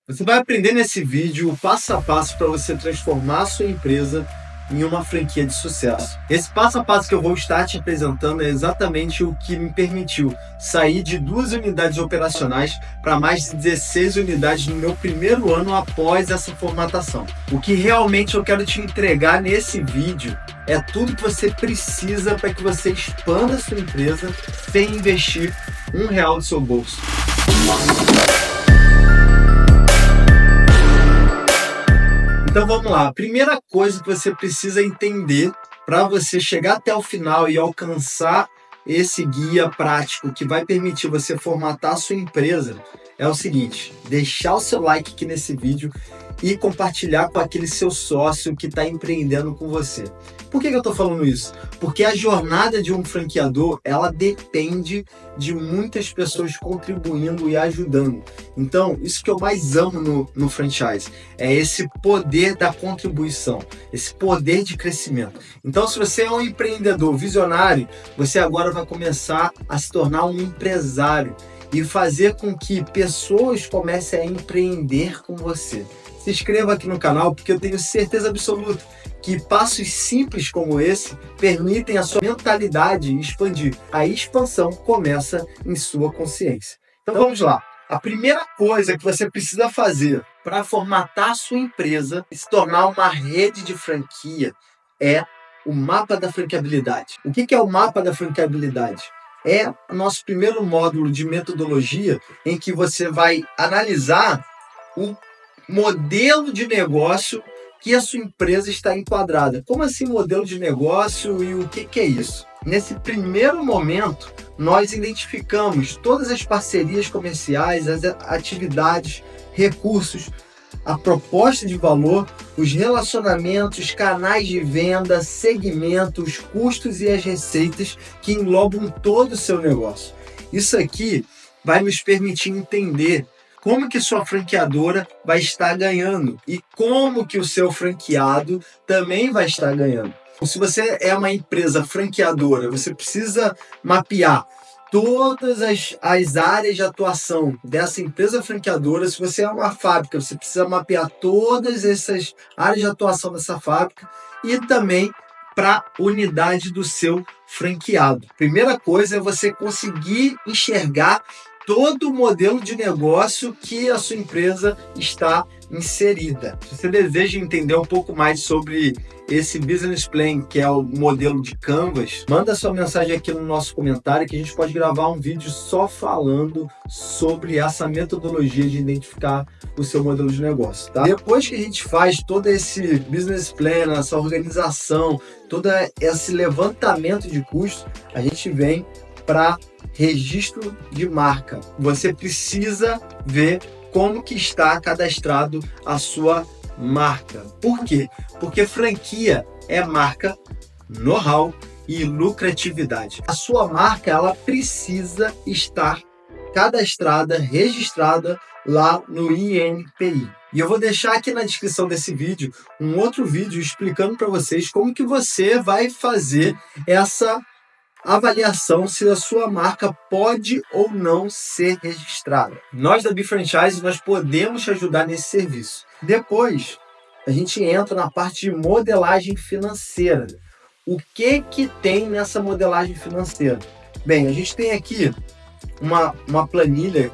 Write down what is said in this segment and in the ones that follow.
Você vai aprender nesse vídeo o passo a passo para você transformar a sua empresa em uma franquia de sucesso. Esse passo a passo que eu vou estar te apresentando é exatamente o que me permitiu sair de 2 unidades operacionais para mais de 16 unidades no meu primeiro ano após essa formatação. O que realmente eu quero te entregar nesse vídeo é tudo que você precisa para que você expanda a sua empresa sem investir R$1 do seu bolso. Então vamos lá, a primeira coisa que você precisa entender para você chegar até o final e alcançar esse guia prático que vai permitir você formatar a sua empresa é o seguinte: deixar o seu like aqui nesse vídeo e compartilhar com aquele seu sócio que está empreendendo com você. Por que eu estou falando isso? Porque a jornada de um franqueador, ela depende de muitas pessoas contribuindo e ajudando. Então, isso que eu mais amo no franchise é esse poder da contribuição, esse poder de crescimento. Então, se você é um empreendedor visionário, você agora vai começar a se tornar um empresário e fazer com que pessoas comecem a empreender com você. Se inscreva aqui no canal, porque eu tenho certeza absoluta que passos simples como esse permitem a sua mentalidade expandir. A expansão começa em sua consciência. Então vamos lá. A primeira coisa que você precisa fazer para formatar a sua empresa e se tornar uma rede de franquia é o mapa da franqueabilidade. O que é o mapa da franqueabilidade? É o nosso primeiro módulo de metodologia em que você vai analisar o modelo de negócio que a sua empresa está enquadrada. Como assim modelo de negócio e o que é isso? Nesse primeiro momento, nós identificamos todas as parcerias comerciais, as atividades, recursos, a proposta de valor, os relacionamentos, canais de venda, segmentos, custos e as receitas que englobam todo o seu negócio. Isso aqui vai nos permitir entender como que sua franqueadora vai estar ganhando e como que o seu franqueado também vai estar ganhando. Se você é uma empresa franqueadora, você precisa mapear todas as áreas de atuação dessa empresa franqueadora. Se você é uma fábrica, você precisa mapear todas essas áreas de atuação dessa fábrica e também para a unidade do seu franqueado. Primeira coisa é você conseguir enxergar todo o modelo de negócio que a sua empresa está inserida. Se você deseja entender um pouco mais sobre esse business plan, que é o modelo de Canvas, manda sua mensagem aqui no nosso comentário que a gente pode gravar um vídeo só falando sobre essa metodologia de identificar o seu modelo de negócio, tá? Depois que a gente faz todo esse business plan, essa organização, todo esse levantamento de custos, a gente vem para registro de marca. Você precisa ver como que está cadastrado a sua marca. Por quê? Porque franquia é marca, know-how e lucratividade. A sua marca, ela precisa estar cadastrada, registrada lá no INPI. E eu vou deixar aqui na descrição desse vídeo um outro vídeo explicando para vocês como que você vai fazer essa avaliação se a sua marca pode ou não ser registrada. Nós da BeFranchise, nós podemos te ajudar nesse serviço. Depois, a gente entra na parte de modelagem financeira. O que tem nessa modelagem financeira? Bem, a gente tem aqui uma planilha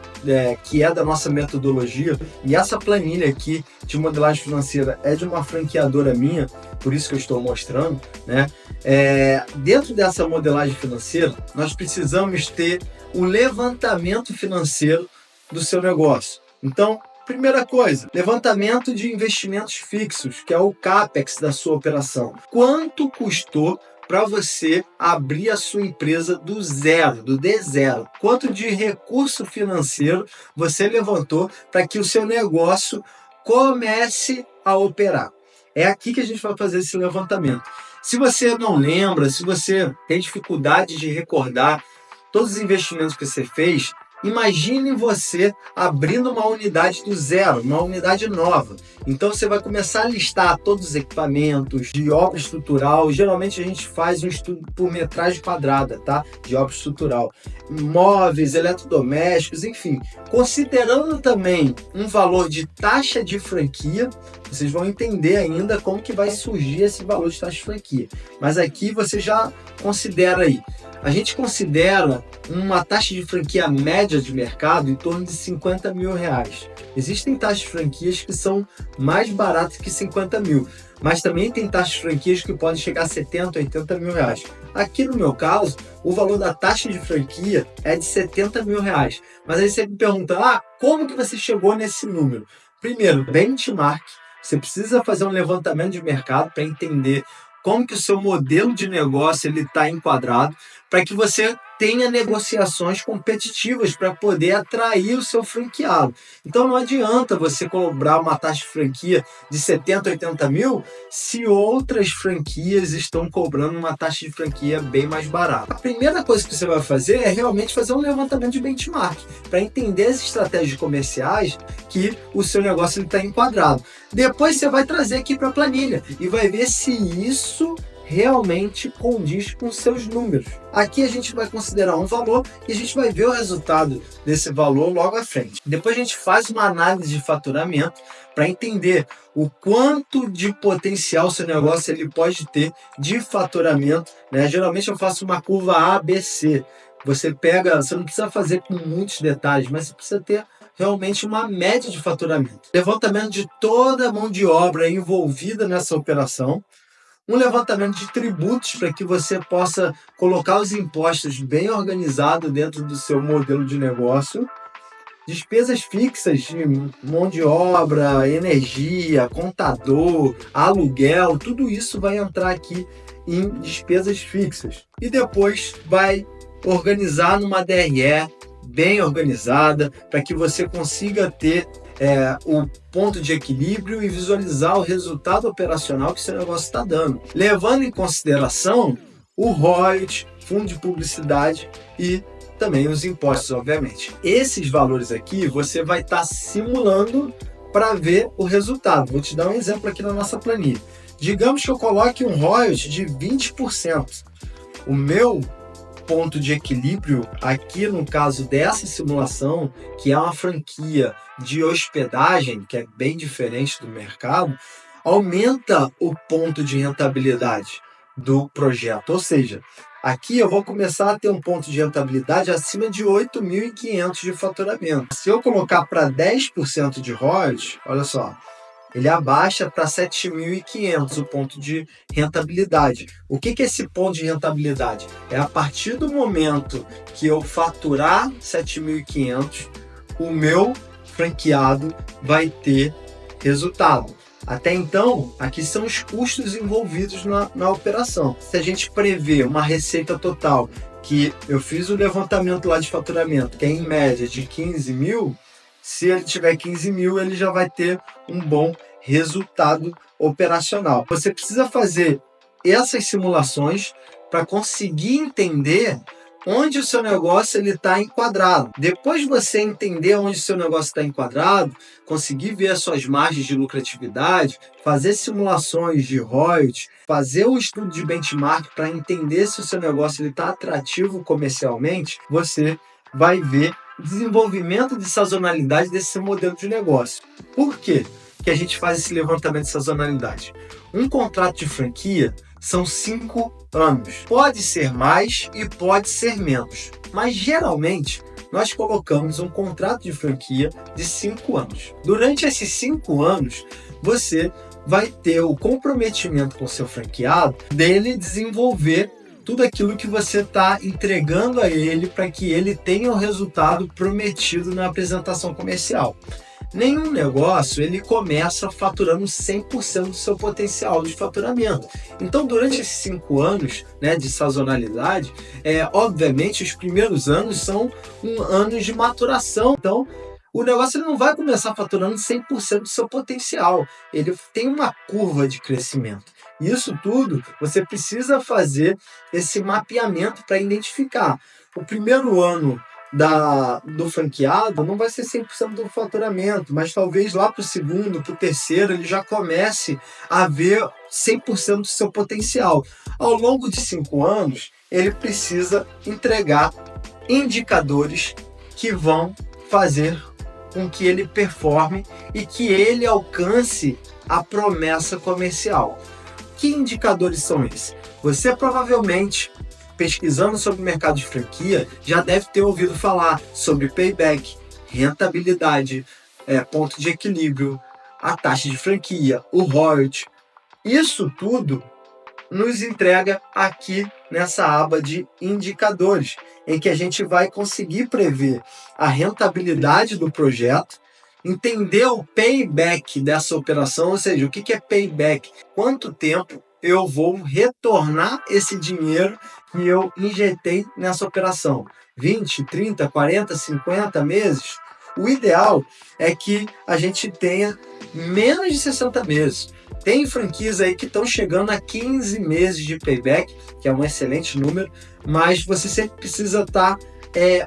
que é da nossa metodologia, e essa planilha aqui de modelagem financeira é de uma franqueadora minha, por isso que eu estou mostrando, né? Dentro dessa modelagem financeira, nós precisamos ter o levantamento financeiro do seu negócio. Então, primeira coisa, levantamento de investimentos fixos, que é o CAPEX da sua operação. Quanto custou para você abrir a sua empresa do zero, do D0? Quanto de recurso financeiro você levantou para que o seu negócio comece a operar? É aqui que a gente vai fazer esse levantamento. Se você não lembra, se você tem dificuldade de recordar todos os investimentos que você fez, Imagine você abrindo uma unidade do zero, uma unidade nova. Então você vai começar a listar todos os equipamentos de obra estrutural. Geralmente a gente faz um estudo por metragem quadrada, tá? De obra estrutural. Móveis, eletrodomésticos, enfim. Considerando também um valor de taxa de franquia, vocês vão entender ainda como que vai surgir esse valor de taxa de franquia. Mas aqui você já considera aí. A gente considera uma taxa de franquia média de mercado em torno de R$ 50 mil. Existem taxas de franquias que são mais baratas que 50 mil, mas também tem taxas de franquias que podem chegar a 70, 80 mil reais. Aqui no meu caso, o valor da taxa de franquia é de 70 mil reais. Mas aí você me pergunta, como que você chegou nesse número? Primeiro, benchmark. Você precisa fazer um levantamento de mercado para entender como que o seu modelo de negócio está enquadrado, para que você tenha negociações competitivas para poder atrair o seu franqueado. Então não adianta você cobrar uma taxa de franquia de 70, 80 mil se outras franquias estão cobrando uma taxa de franquia bem mais barata. A primeira coisa que você vai fazer é realmente fazer um levantamento de benchmark para entender as estratégias comerciais que o seu negócio está enquadrado. Depois você vai trazer aqui para a planilha e vai ver se isso realmente condiz com seus números. Aqui a gente vai considerar um valor e a gente vai ver o resultado desse valor logo à frente. Depois a gente faz uma análise de faturamento para entender o quanto de potencial seu negócio ele pode ter de faturamento, né? Geralmente eu faço uma curva ABC. Você não precisa fazer com muitos detalhes, mas você precisa ter realmente uma média de faturamento. Levantamento de toda a mão de obra envolvida nessa operação. Um levantamento de tributos para que você possa colocar os impostos bem organizados dentro do seu modelo de negócio. Despesas fixas de mão de obra, energia, contador, aluguel, tudo isso vai entrar aqui em despesas fixas. E depois vai organizar numa DRE bem organizada para que você consiga ter o ponto de equilíbrio e visualizar o resultado operacional que seu negócio está dando, levando em consideração o royalties, fundo de publicidade e também os impostos, obviamente. Esses valores aqui você vai estar simulando para ver o resultado. Vou te dar um exemplo aqui na nossa planilha. Digamos que eu coloque um royalties de 20%. O meu ponto de equilíbrio aqui no caso dessa simulação, que é uma franquia de hospedagem, que é bem diferente do mercado, aumenta o ponto de rentabilidade do projeto. Ou seja, aqui eu vou começar a ter um ponto de rentabilidade acima de 8.500 de faturamento. Se eu colocar para 10% de royalties, olha só, ele abaixa para 7.500 o ponto de rentabilidade. O que é esse ponto de rentabilidade? É a partir do momento que eu faturar 7.500, o meu franqueado vai ter resultado. Até então, aqui são os custos envolvidos na operação. Se a gente prevê uma receita total, que eu fiz o levantamento lá de faturamento, que é em média de 15 mil, se ele tiver 15 mil, ele já vai ter um bom resultado operacional. Você precisa fazer essas simulações para conseguir entender onde o seu negócio está enquadrado. Depois de você entender onde o seu negócio está enquadrado, conseguir ver as suas margens de lucratividade, fazer simulações de royalties, fazer o estudo de benchmark para entender se o seu negócio está atrativo comercialmente, você vai ver desenvolvimento de sazonalidade desse modelo de negócio. Por quê que a gente faz esse levantamento de sazonalidade? Um contrato de franquia são 5 anos. Pode ser mais e pode ser menos, mas geralmente nós colocamos um contrato de franquia de 5 anos. Durante esses 5 anos, você vai ter o comprometimento com o seu franqueado dele desenvolver tudo aquilo que você está entregando a ele para que ele tenha o resultado prometido na apresentação comercial. Nenhum negócio ele começa faturando 100% do seu potencial de faturamento. Então, durante esses 5 anos, né, de sazonalidade, obviamente os primeiros anos são anos de maturação. Então, o negócio ele não vai começar faturando 100% do seu potencial. Ele tem uma curva de crescimento. Isso tudo, você precisa fazer esse mapeamento para identificar. O primeiro ano do franqueado não vai ser 100% do faturamento, mas talvez lá para o segundo, para o terceiro, ele já comece a ver 100% do seu potencial. Ao longo de 5 anos, ele precisa entregar indicadores que vão fazer com que ele performe e que ele alcance a promessa comercial. Que indicadores são esses? Você provavelmente, pesquisando sobre o mercado de franquia, já deve ter ouvido falar sobre payback, rentabilidade, ponto de equilíbrio, a taxa de franquia, o royalty. Isso tudo nos entrega aqui nessa aba de indicadores, em que a gente vai conseguir prever a rentabilidade do projeto, entender o payback dessa operação, ou seja, o que é payback? Quanto tempo eu vou retornar esse dinheiro que eu injetei nessa operação? 20, 30, 40, 50 meses? O ideal é que a gente tenha menos de 60 meses. Tem franquias aí que estão chegando a 15 meses de payback, que é um excelente número, mas você sempre precisa estar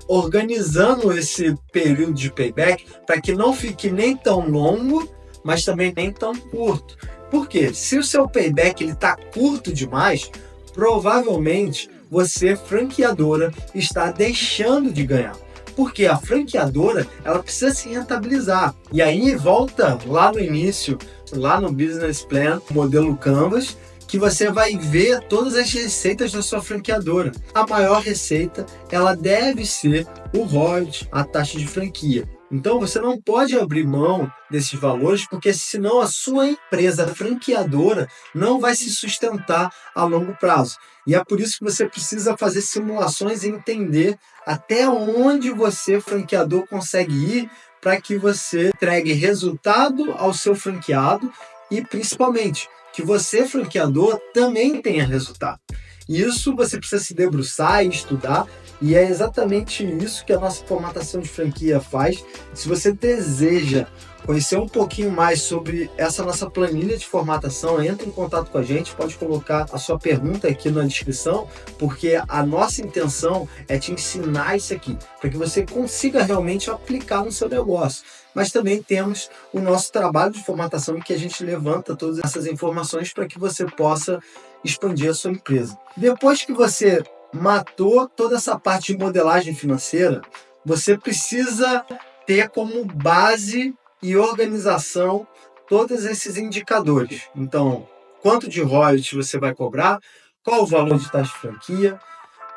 organizando esse período de payback para que não fique nem tão longo, mas também nem tão curto. Por quê? Se o seu payback está curto demais, provavelmente você, franqueadora, está deixando de ganhar. Porque a franqueadora, ela precisa se rentabilizar. E aí volta lá no início, lá no Business Plan, modelo Canvas, que você vai ver todas as receitas da sua franqueadora. A maior receita, ela deve ser o royalty, a taxa de franquia. Então você não pode abrir mão desses valores, porque senão a sua empresa franqueadora não vai se sustentar a longo prazo. E é por isso que você precisa fazer simulações e entender até onde você, franqueador, consegue ir para que você entregue resultado ao seu franqueado e, principalmente, que você, franqueador, também tenha resultado. Isso você precisa se debruçar e estudar, e é exatamente isso que a nossa formatação de franquia faz. Se você deseja conhecer um pouquinho mais sobre essa nossa planilha de formatação, entre em contato com a gente, pode colocar a sua pergunta aqui na descrição, porque a nossa intenção é te ensinar isso aqui, para que você consiga realmente aplicar no seu negócio. Mas também temos o nosso trabalho de formatação, em que a gente levanta todas essas informações para que você possa expandir a sua empresa. Depois que você matou toda essa parte de modelagem financeira, você precisa ter como base e organização todos esses indicadores. Então, quanto de royalties você vai cobrar, qual o valor de taxa de franquia,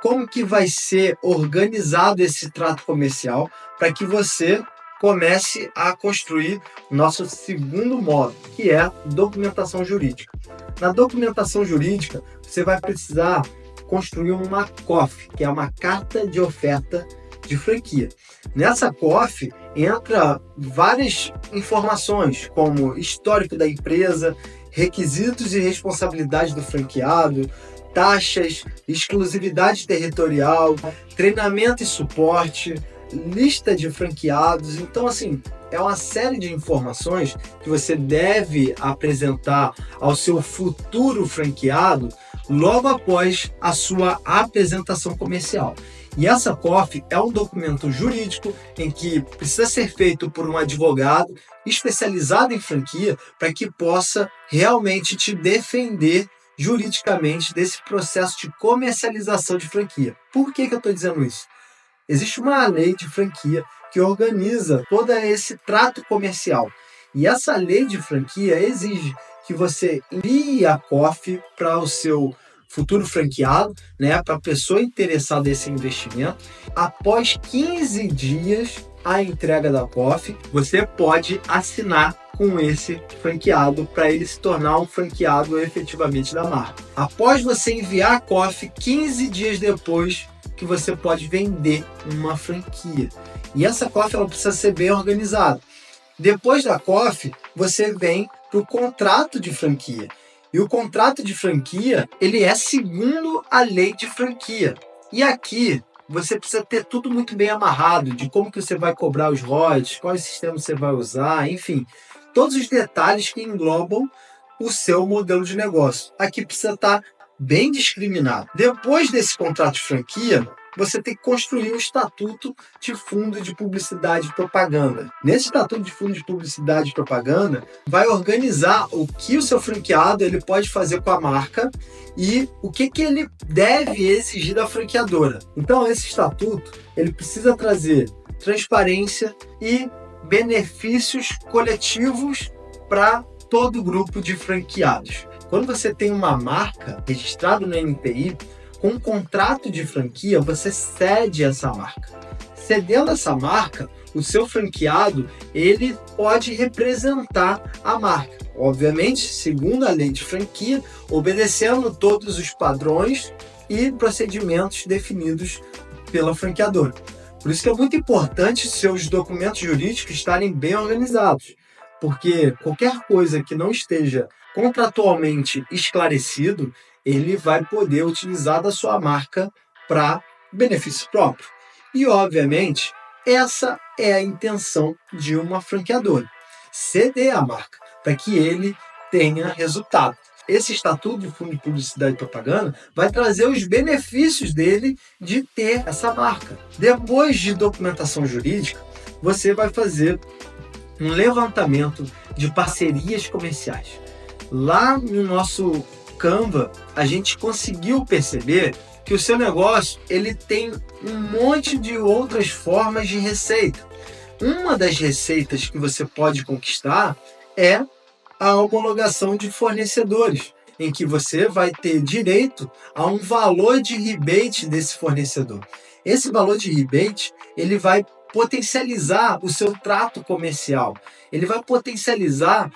como que vai ser organizado esse trato comercial para que você comece a construir nosso segundo módulo, que é documentação jurídica. Na documentação jurídica, você vai precisar construir uma COF, que é uma carta de oferta de franquia. Nessa COF entra várias informações, como histórico da empresa, requisitos e responsabilidades do franqueado, taxas, exclusividade territorial, treinamento e suporte, lista de franqueados. Então, assim, é uma série de informações que você deve apresentar ao seu futuro franqueado logo após a sua apresentação comercial. E essa COF é um documento jurídico em que precisa ser feito por um advogado especializado em franquia para que possa realmente te defender juridicamente desse processo de comercialização de franquia. Por que eu estou dizendo isso? Existe uma lei de franquia que organiza todo esse trato comercial. E essa lei de franquia exige que você envie a COF para o seu futuro franqueado, né, para a pessoa interessada nesse investimento. Após 15 dias a entrega da COF, você pode assinar com esse franqueado para ele se tornar um franqueado efetivamente da marca. Após você enviar a COF, 15 dias depois que você pode vender uma franquia. E essa COF ela precisa ser bem organizada. Depois da COF, você vem para o contrato de franquia. E o contrato de franquia, ele é segundo a lei de franquia. E aqui, você precisa ter tudo muito bem amarrado, de como que você vai cobrar os royalties, qual sistema você vai usar, enfim. Todos os detalhes que englobam o seu modelo de negócio. Aqui precisa estar bem discriminado. Depois desse contrato de franquia, você tem que construir um estatuto de fundo de publicidade e propaganda. Nesse estatuto de fundo de publicidade e propaganda, vai organizar o que o seu franqueado ele pode fazer com a marca e o que ele deve exigir da franqueadora. Então, esse estatuto ele precisa trazer transparência e benefícios coletivos para todo o grupo de franqueados. Quando você tem uma marca registrada no NPI, com um contrato de franquia, você cede essa marca. Cedendo essa marca, o seu franqueado ele pode representar a marca. Obviamente, segundo a lei de franquia, obedecendo todos os padrões e procedimentos definidos pela franqueadora. Por isso que é muito importante seus documentos jurídicos estarem bem organizados, porque qualquer coisa que não esteja contratualmente esclarecido, ele vai poder utilizar da sua marca para benefício próprio. E, obviamente, essa é a intenção de uma franqueadora, ceder a marca para que ele tenha resultado. Esse estatuto de fundo de publicidade e propaganda vai trazer os benefícios dele de ter essa marca. Depois de documentação jurídica, você vai fazer um levantamento de parcerias comerciais. Lá no nosso Canva, a gente conseguiu perceber que o seu negócio ele tem um monte de outras formas de receita. Uma das receitas que você pode conquistar é a homologação de fornecedores, em que você vai ter direito a um valor de rebate desse fornecedor. Esse valor de rebate ele vai potencializar o seu trato comercial, ele vai potencializar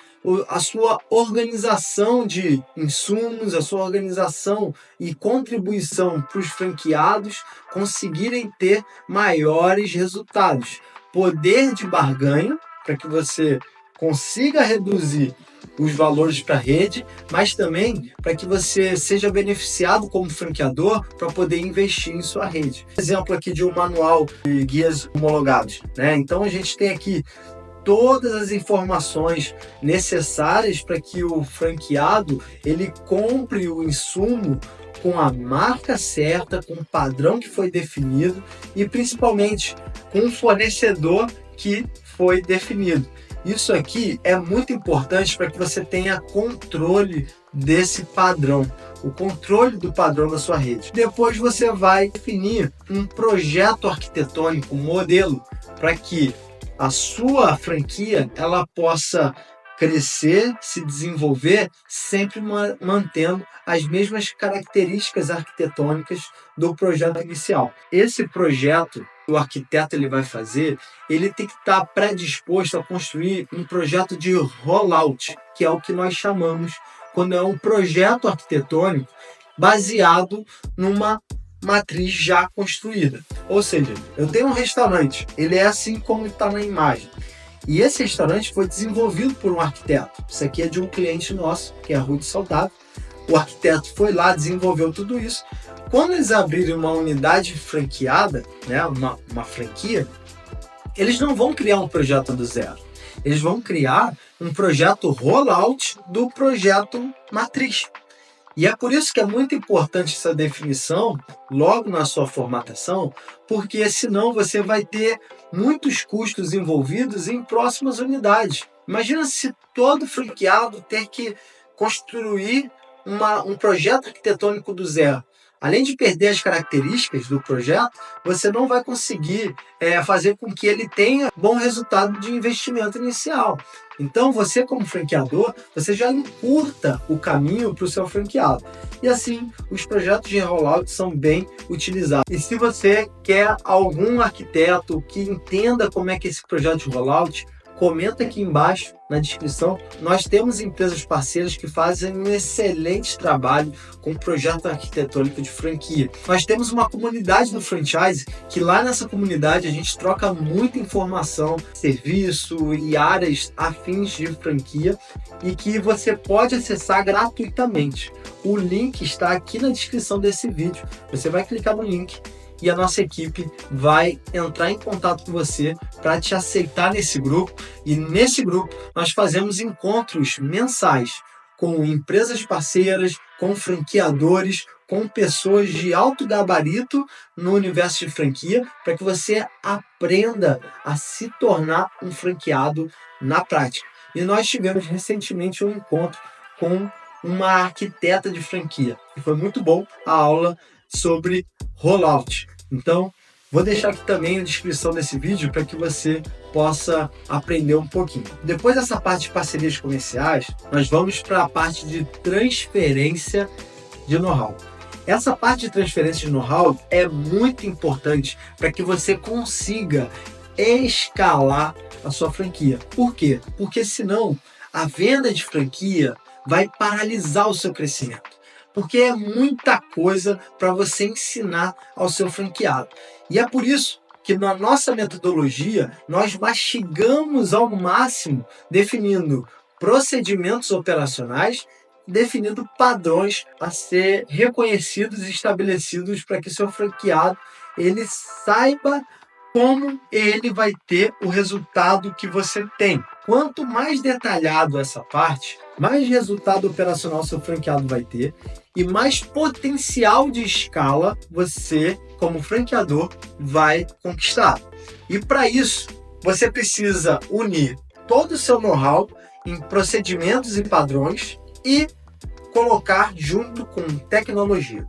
a sua organização de insumos, a sua organização e contribuição para os franqueados conseguirem ter maiores resultados. Poder de barganha para que você consiga reduzir os valores para a rede, mas também para que você seja beneficiado como franqueador para poder investir em sua rede. Exemplo aqui de um manual de guias homologados, né? Então a gente tem aqui todas as informações necessárias para que o franqueado ele compre o insumo com a marca certa, com o padrão que foi definido e principalmente com o fornecedor que foi definido. Isso aqui é muito importante para que você tenha controle desse padrão, o controle do padrão da sua rede. Depois você vai definir um projeto arquitetônico, um modelo, para que a sua franquia ela possa crescer, se desenvolver, sempre mantendo as mesmas características arquitetônicas do projeto inicial. Esse projeto que o arquiteto ele vai fazer, ele tem que estar predisposto a construir um projeto de rollout, que é o que nós chamamos quando é um projeto arquitetônico baseado numa matriz já construída. Ou seja, eu tenho um restaurante, ele é assim como está na imagem. E esse restaurante foi desenvolvido por um arquiteto. Isso aqui é de um cliente nosso, que é a Rua de Saudável. O arquiteto foi lá, desenvolveu tudo isso. Quando eles abrirem uma unidade franqueada, né, uma franquia, eles não vão criar um projeto do zero. Eles vão criar um projeto rollout do projeto matriz. E é por isso que é muito importante essa definição logo na sua formatação, porque senão você vai ter muitos custos envolvidos em próximas unidades. Imagina se todo franqueado ter que construir um projeto arquitetônico do zero. Além de perder as características do projeto, você não vai conseguir fazer com que ele tenha bom resultado de investimento inicial. Então, você como franqueador, você já encurta o caminho para o seu franqueado. E assim, os projetos de rollout são bem utilizados. E se você quer algum arquiteto que entenda como é que é esse projeto de rollout, comenta aqui embaixo na descrição. Nós temos empresas parceiras que fazem um excelente trabalho com o projeto arquitetônico de franquia. Nós temos uma comunidade do franchise que lá nessa comunidade a gente troca muita informação, serviço e áreas afins de franquia e que você pode acessar gratuitamente. O link está aqui na descrição desse vídeo. Você vai clicar no link e a nossa equipe vai entrar em contato com você para te aceitar nesse grupo. E nesse grupo nós fazemos encontros mensais com empresas parceiras, com franqueadores, com pessoas de alto gabarito no universo de franquia, para que você aprenda a se tornar um franqueado na prática. E nós tivemos recentemente um encontro com uma arquiteta de franquia, e foi muito bom a aula sobre rollout. Então, vou deixar aqui também a descrição desse vídeo para que você possa aprender um pouquinho. Depois dessa parte de parcerias comerciais, nós vamos para a parte de transferência de know-how. Essa parte de transferência de know-how é muito importante para que você consiga escalar a sua franquia. Por quê? Porque senão a venda de franquia vai paralisar o seu crescimento. Porque é muita coisa para você ensinar ao seu franqueado. E é por isso que na nossa metodologia nós mastigamos ao máximo, definindo procedimentos operacionais, definindo padrões a ser reconhecidos e estabelecidos para que seu franqueado ele saiba como ele vai ter o resultado que você tem. Quanto mais detalhado essa parte, mais resultado operacional seu franqueado vai ter e mais potencial de escala você, como franqueador, vai conquistar. E para isso, você precisa unir todo o seu know-how em procedimentos e padrões e colocar junto com tecnologia.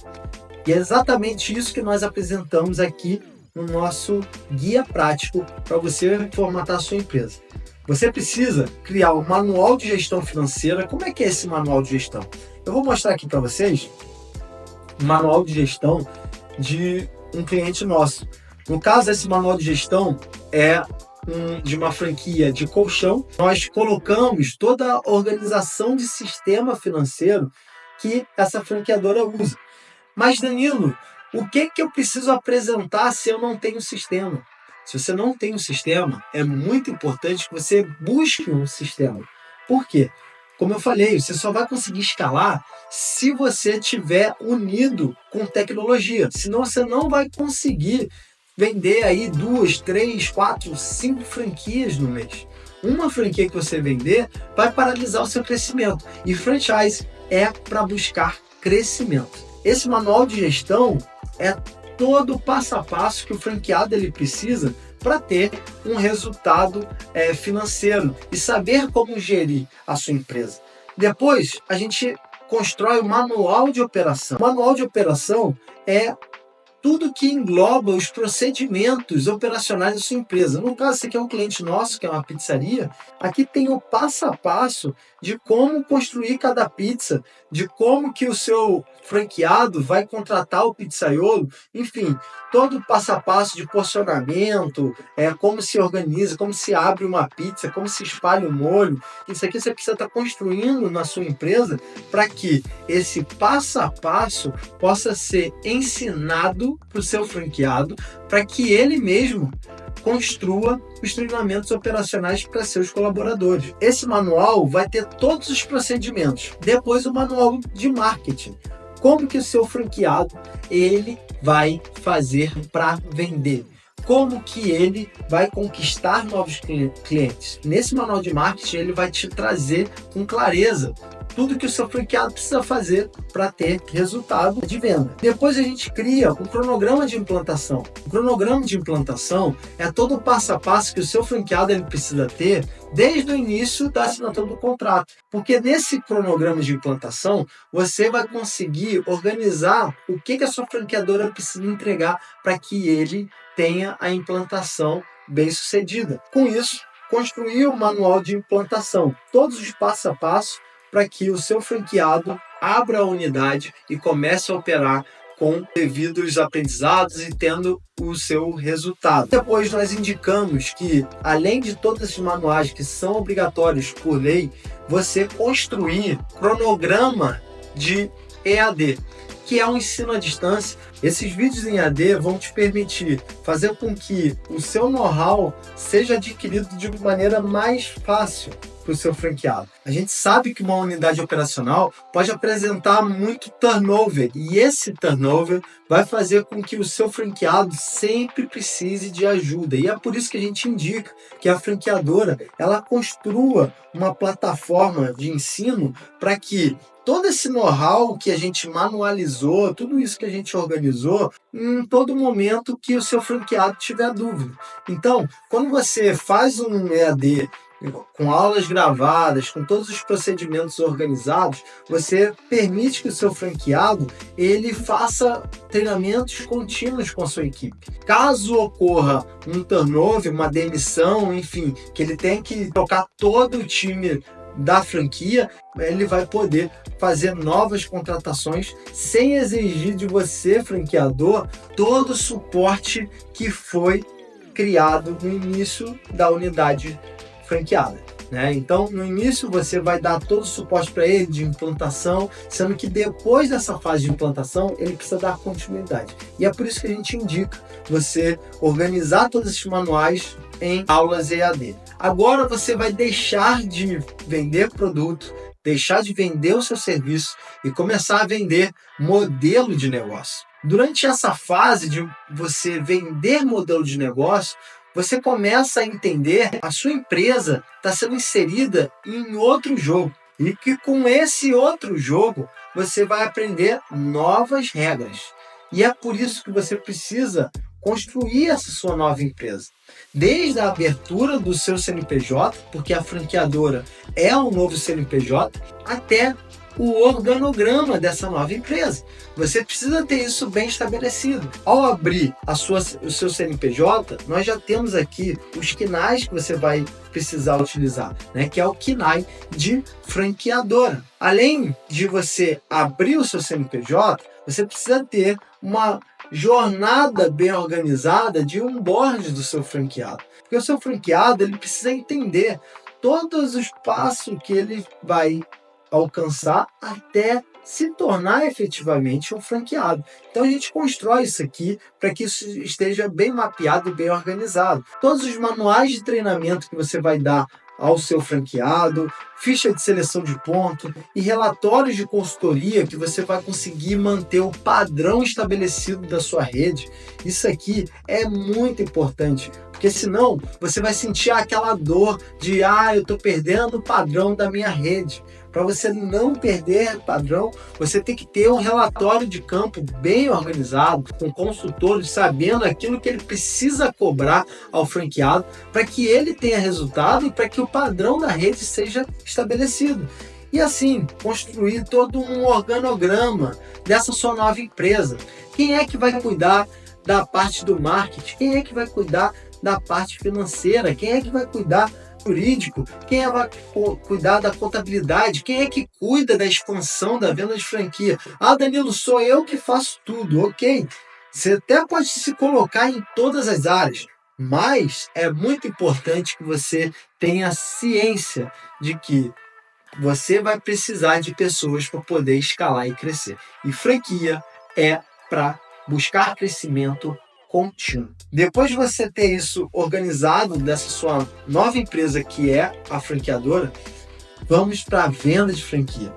E é exatamente isso que nós apresentamos aqui no nosso guia prático para você formatar a sua empresa. Você precisa criar um manual de gestão financeira. Como é que é esse manual de gestão? Eu vou mostrar aqui para vocês um manual de gestão de um cliente nosso. No caso, esse manual de gestão é de uma franquia de colchão. Nós colocamos toda a organização de sistema financeiro que essa franqueadora usa. Mas, Danilo, o que eu preciso apresentar se eu não tenho sistema? Se você não tem um sistema, é muito importante que você busque um sistema. Por quê? Como eu falei, você só vai conseguir escalar se você tiver unido com tecnologia. Senão você não vai conseguir vender aí 2, 3, 4, 5 franquias no mês. Uma franquia que você vender vai paralisar o seu crescimento. E franchise é para buscar crescimento. Esse manual de gestão é todo o passo a passo que o franqueado ele precisa para ter um resultado financeiro e saber como gerir a sua empresa. Depois, a gente constrói o manual de operação. O manual de operação é tudo que engloba os procedimentos operacionais da sua empresa. No caso, esse aqui é um cliente nosso, que é uma pizzaria. Aqui tem o passo a passo de como construir cada pizza, de como que o seu franqueado vai contratar o pizzaiolo, enfim, todo o passo a passo de porcionamento, como se organiza, como se abre uma pizza, como se espalha o molho. Isso aqui você precisa estar construindo na sua empresa para que esse passo a passo possa ser ensinado para o seu franqueado, para que ele mesmo construa os treinamentos operacionais para seus colaboradores. Esse manual vai ter todos os procedimentos. Depois o manual de marketing. Como que o seu franqueado ele vai fazer para vender? Como que ele vai conquistar novos clientes? Nesse manual de marketing ele vai te trazer com clareza tudo que o seu franqueado precisa fazer para ter resultado de venda. Depois a gente cria um cronograma de implantação. O cronograma de implantação é todo o passo a passo que o seu franqueado ele precisa ter desde o início da assinatura do contrato. Porque nesse cronograma de implantação, você vai conseguir organizar o que a sua franqueadora precisa entregar para que ele tenha a implantação bem sucedida. Com isso, construir o manual de implantação, todos os passo a passo, para que o seu franqueado abra a unidade e comece a operar com devidos aprendizados e tendo o seu resultado. Depois nós indicamos que, além de todos esses manuais que são obrigatórios por lei, você construir cronograma de EAD, que é um ensino à distância. Esses vídeos em EAD vão te permitir fazer com que o seu know-how seja adquirido de maneira mais fácil. para o seu franqueado. A gente sabe que uma unidade operacional pode apresentar muito turnover, e esse turnover vai fazer com que o seu franqueado sempre precise de ajuda. E é por isso que a gente indica que a franqueadora ela construa uma plataforma de ensino para que todo esse know-how que a gente manualizou, tudo isso que a gente organizou, em todo momento que o seu franqueado tiver dúvida. Então, quando você faz um EAD com aulas gravadas, com todos os procedimentos organizados, você permite que o seu franqueado ele faça treinamentos contínuos com a sua equipe. Caso ocorra um turnover, uma demissão, enfim, que ele tem que trocar todo o time da franquia, ele vai poder fazer novas contratações sem exigir de você, franqueador, todo o suporte que foi criado no início da unidade franqueada, né? Então, no início você vai dar todo o suporte para ele de implantação, sendo que depois dessa fase de implantação ele precisa dar continuidade. E é por isso que a gente indica você organizar todos esses manuais em aulas EAD. Agora você vai deixar de vender produto, deixar de vender o seu serviço e começar a vender modelo de negócio. Durante essa fase de você vender modelo de negócio, você começa a entender que a sua empresa está sendo inserida em outro jogo e que com esse outro jogo você vai aprender novas regras. E é por isso que você precisa construir essa sua nova empresa. Desde a abertura do seu CNPJ, porque a franqueadora é um novo CNPJ, até o organograma dessa nova empresa. Você precisa ter isso bem estabelecido. Ao abrir o seu CNPJ, nós já temos aqui os KNAIs que você vai precisar utilizar, né? Que é o KNAI de franqueadora. Além de você abrir o seu CNPJ, você precisa ter uma jornada bem organizada de onboard do seu franqueado. Porque o seu franqueado ele precisa entender todos os passos que ele vai alcançar até se tornar efetivamente um franqueado. Então a gente constrói isso aqui para que isso esteja bem mapeado e bem organizado. Todos os manuais de treinamento que você vai dar ao seu franqueado, ficha de seleção de ponto e relatórios de consultoria que você vai conseguir manter o padrão estabelecido da sua rede. Isso aqui é muito importante, porque senão você vai sentir aquela dor de eu estou perdendo o padrão da minha rede. Para você não perder padrão, você tem que ter um relatório de campo bem organizado, com consultores sabendo aquilo que ele precisa cobrar ao franqueado para que ele tenha resultado e para que o padrão da rede seja estabelecido. E assim, construir todo um organograma dessa sua nova empresa. Quem é que vai cuidar da parte do marketing? Quem é que vai cuidar da parte financeira? Quem é que vai cuidar jurídico? Quem é que vai cuidar da contabilidade? Quem é que cuida da expansão da venda de franquia? Danilo, sou eu que faço tudo, ok? Você até pode se colocar em todas as áreas, mas é muito importante que você tenha ciência de que você vai precisar de pessoas para poder escalar e crescer. E franquia é para buscar crescimento contínuo. Depois de você ter isso organizado dessa sua nova empresa que é a franqueadora, vamos para a venda de franquia.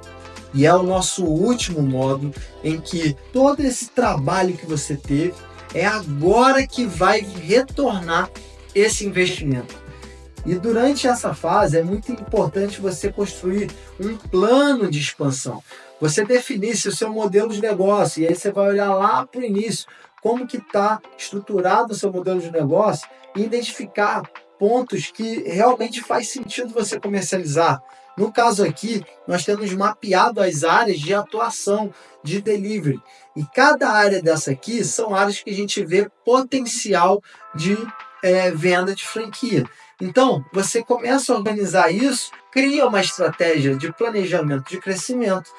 E é o nosso último módulo em que todo esse trabalho que você teve é agora que vai retornar esse investimento. E durante essa fase é muito importante você construir um plano de expansão. Você definir se o seu modelo de negócio, e aí você vai olhar lá para o início, como que está estruturado o seu modelo de negócio e identificar pontos que realmente faz sentido você comercializar. No caso aqui, nós temos mapeado as áreas de atuação de delivery. E cada área dessa aqui são áreas que a gente vê potencial de venda de franquia. Então, você começa a organizar isso, cria uma estratégia de planejamento de crescimento,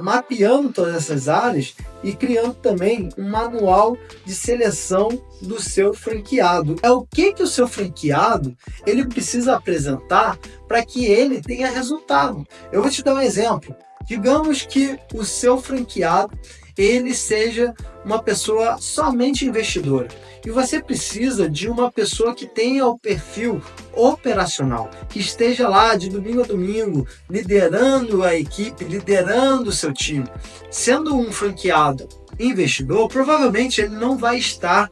mapeando todas essas áreas e criando também um manual de seleção do seu franqueado. É o que o seu franqueado ele precisa apresentar para que ele tenha resultado. Eu vou te dar um exemplo. Digamos que o seu franqueado ele seja uma pessoa somente investidora. E você precisa de uma pessoa que tenha o perfil operacional, que esteja lá de domingo a domingo, liderando a equipe, liderando o seu time. Sendo um franqueado investidor, provavelmente ele não vai estar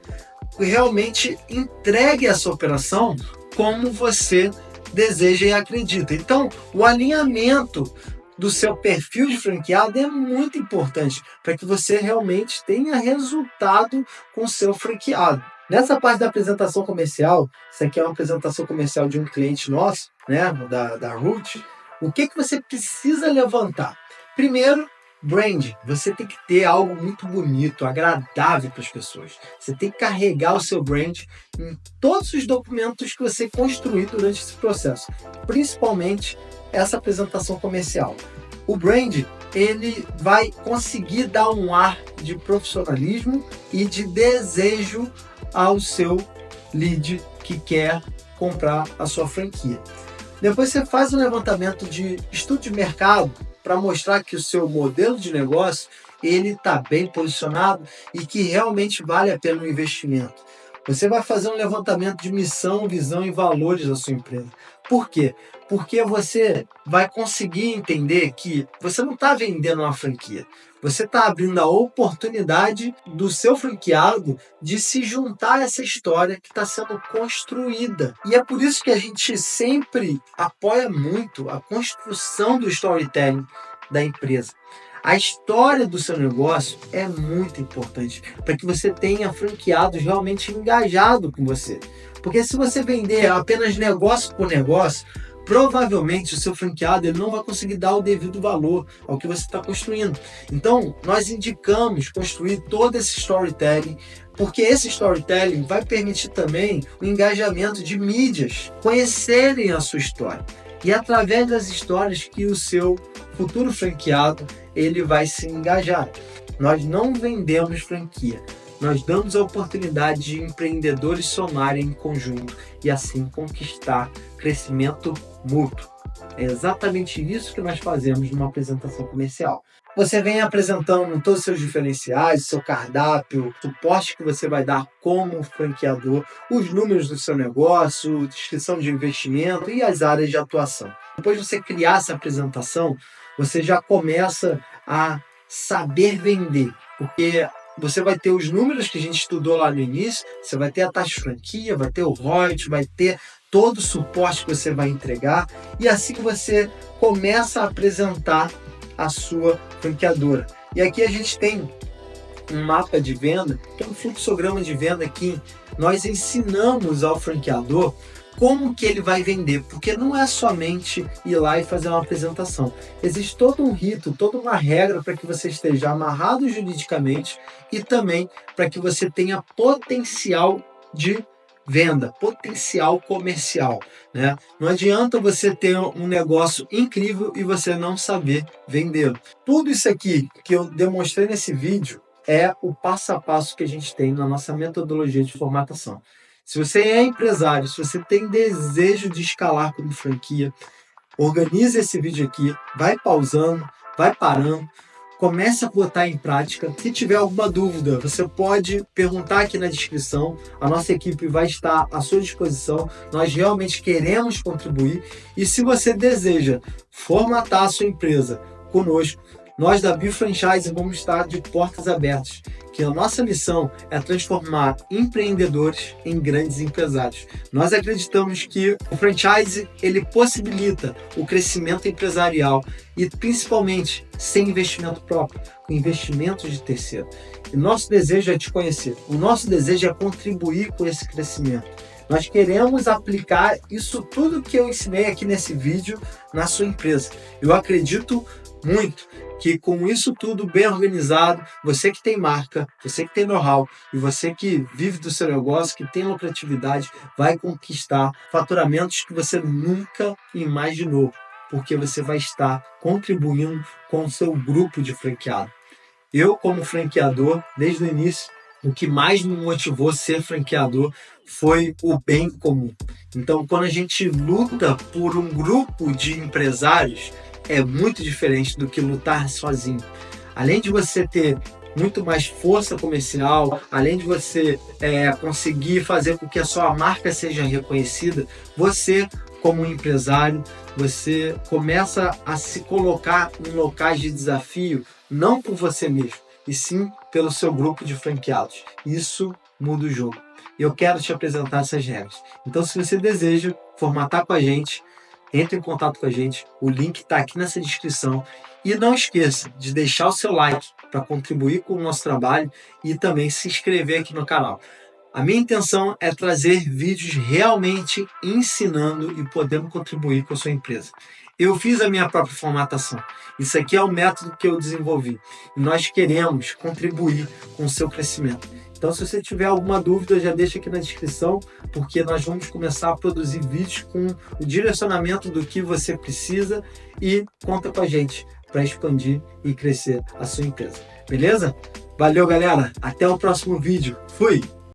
realmente entregue essa operação como você deseja e acredita. Então, o alinhamento do seu perfil de franqueado é muito importante para que você realmente tenha resultado com o seu franqueado. Nessa parte da apresentação comercial, isso aqui é uma apresentação comercial de um cliente nosso, né, da Root. O que você precisa levantar? Primeiro, brand. Você tem que ter algo muito bonito, agradável para as pessoas. Você tem que carregar o seu brand em todos os documentos que você construir durante esse processo, principalmente essa apresentação comercial. O brand, ele vai conseguir dar um ar de profissionalismo e de desejo ao seu lead que quer comprar a sua franquia. Depois você faz um levantamento de estudo de mercado para mostrar que o seu modelo de negócio ele está bem posicionado e que realmente vale a pena o investimento. Você vai fazer um levantamento de missão, visão e valores da sua empresa. Por quê? Porque você vai conseguir entender que você não está vendendo uma franquia. Você está abrindo a oportunidade do seu franqueado de se juntar a essa história que está sendo construída. E é por isso que a gente sempre apoia muito a construção do storytelling da empresa. A história do seu negócio é muito importante para que você tenha franqueados realmente engajados com você. Porque se você vender apenas negócio por negócio, provavelmente o seu franqueado ele não vai conseguir dar o devido valor ao que você está construindo. Então, nós indicamos construir todo esse storytelling, porque esse storytelling vai permitir também o engajamento de mídias conhecerem a sua história. E através das histórias que o seu futuro franqueado ele vai se engajar. Nós não vendemos franquia. Nós damos a oportunidade de empreendedores somarem em conjunto e assim conquistar crescimento mútuo. É exatamente isso que nós fazemos numa apresentação comercial. Você vem apresentando todos os seus diferenciais, seu cardápio, o suporte que você vai dar como franqueador, os números do seu negócio, descrição de investimento e as áreas de atuação. Depois de você criar essa apresentação, você já começa a saber vender, porque você vai ter os números que a gente estudou lá no início, você vai ter a taxa de franquia, vai ter o royalties, vai ter todo o suporte que você vai entregar e assim você começa a apresentar a sua franqueadora. E aqui a gente tem um mapa de venda, que é um fluxograma de venda que nós ensinamos ao franqueador como que ele vai vender, porque não é somente ir lá e fazer uma apresentação. Existe todo um rito, toda uma regra para que você esteja amarrado juridicamente e também para que você tenha potencial de venda, potencial comercial, né? Não adianta você ter um negócio incrível e você não saber vendê-lo. Tudo isso aqui que eu demonstrei nesse vídeo é o passo a passo que a gente tem na nossa metodologia de formatação. Se você é empresário, se você tem desejo de escalar como franquia, organize esse vídeo aqui, vai pausando, vai parando, comece a botar em prática. Se tiver alguma dúvida, você pode perguntar aqui na descrição. A nossa equipe vai estar à sua disposição. Nós realmente queremos contribuir. E se você deseja formatar a sua empresa conosco, nós da BioFranchise vamos estar de portas abertas, que a nossa missão é transformar empreendedores em grandes empresários. Nós acreditamos que o franchise ele possibilita o crescimento empresarial e principalmente sem investimento próprio, com investimento de terceiro. E nosso desejo é te conhecer, o nosso desejo é contribuir com esse crescimento. Nós queremos aplicar isso tudo que eu ensinei aqui nesse vídeo na sua empresa. Eu acredito muito que com isso tudo bem organizado, você que tem marca, você que tem know-how e você que vive do seu negócio, que tem lucratividade, vai conquistar faturamentos que você nunca imaginou, porque você vai estar contribuindo com o seu grupo de franqueado. Eu, como franqueador, desde o início, o que mais me motivou a ser franqueador foi o bem comum. Então, quando a gente luta por um grupo de empresários, é muito diferente do que lutar sozinho. Além de você ter muito mais força comercial, além de você conseguir fazer com que a sua marca seja reconhecida, você, como um empresário, você começa a se colocar em locais de desafio, não por você mesmo, e sim pelo seu grupo de franqueados. Isso muda o jogo. Eu quero te apresentar essas regras. Então, se você deseja formatar com a gente, entre em contato com a gente, o link está aqui nessa descrição. E não esqueça de deixar o seu like para contribuir com o nosso trabalho e também se inscrever aqui no canal. A minha intenção é trazer vídeos realmente ensinando e podendo contribuir com a sua empresa. Eu fiz a minha própria formatação. Isso aqui é o método que eu desenvolvi. E nós queremos contribuir com o seu crescimento. Então, se você tiver alguma dúvida, já deixa aqui na descrição, porque nós vamos começar a produzir vídeos com o direcionamento do que você precisa e conta com a gente para expandir e crescer a sua empresa. Beleza? Valeu, galera! Até o próximo vídeo. Fui!